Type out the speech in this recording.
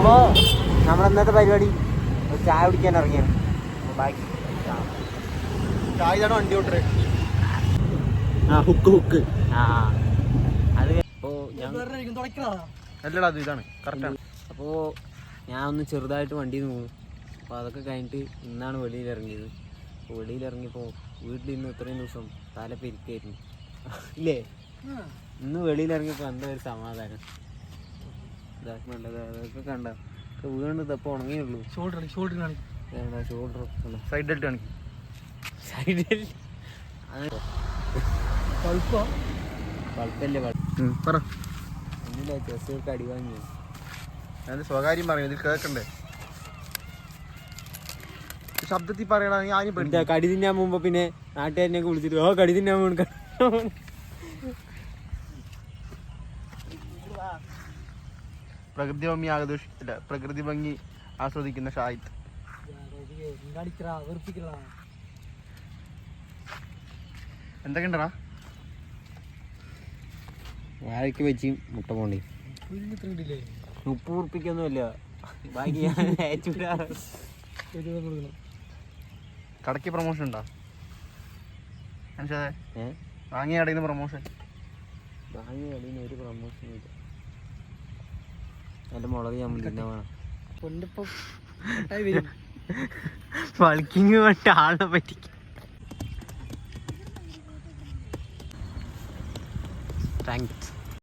അപ്പോൾ നമ്മളിന്നത്തെ പരിപാടി ചായ കുടിക്കാൻ ഇറങ്ങിയാണ്. ബാക്കി ചായ വണ്ടി ഓട്ടർ ഹുക്ക് അത് അപ്പോൾ അല്ലടാ അത് ഇതാണ് കറക്റ്റാണ്. അപ്പോൾ ഞാൻ ഒന്ന് ചെറുതായിട്ട് വണ്ടിയിൽ നിന്ന് പോകും. അപ്പോൾ അതൊക്കെ കഴിഞ്ഞിട്ട് ഇന്നാണ് വെളിയിലിറങ്ങിയത്. അപ്പോൾ വെളിയിലിറങ്ങിയപ്പോൾ വീട്ടിലിരുന്ന് ഇത്രയും ദിവസം തല പെരുക്കായിരുന്നു ഇല്ലേ. ഇന്ന് വെളിയിലിറങ്ങിയപ്പോൾ എന്താ ഒരു സമാധാനം. അതൊക്കെ കണ്ട വീണ് ഇതപ്പോൾ ഉണങ്ങിയുള്ളൂ. ഷോൾഡർ സൈഡ് ബെൽറ്റ് കാണിക്കും. കുഴപ്പമില്ല പറ ഒന്നുമില്ല. ചെസ്സൊക്കെ അടി വാങ്ങി. ഞാൻ സ്വകാര്യം പറയും, ഇതിൽ കേൾക്കണ്ടേ. ശബ്ദത്തിൽ പറയണെങ്കിൽ ആരും എന്താ കടി തിന്നാൻ പോകുമ്പോ പിന്നെ നാട്ടുകാരനെയൊക്കെ വിളിച്ചിട്ട് കടി തിന്നാൻ പോകും. പ്രകൃതി ഭംഗി ആഘോഷിക്കില്ല, പ്രകൃതി ഭംഗി ആസ്വദിക്കുന്ന ഷാഹിദ്. എന്തൊക്കെയുണ്ടടാ? വാഴയ്ക്ക് വെച്ച് മുട്ട പോണ്ടി 30 ഉറുപ്പിക്കൊന്നുമില്ല. ബാക്കി കടയ്ക്ക് പ്രൊമോഷൻ ഉണ്ടോ? വാങ്ങിയ കടയിൽ നിന്ന് പ്രൊമോഷൻ? വാങ്ങിയ കടയിൽ നിന്ന് ഒരു പ്രൊമോഷനും ഇല്ല. എൻ്റെ മുളക് ഞാൻ തിന്നാൻ വേണം. ബൾക്കിങ് വേണ്ട ആളെ പറ്റിക്കും. താങ്ക്സ്.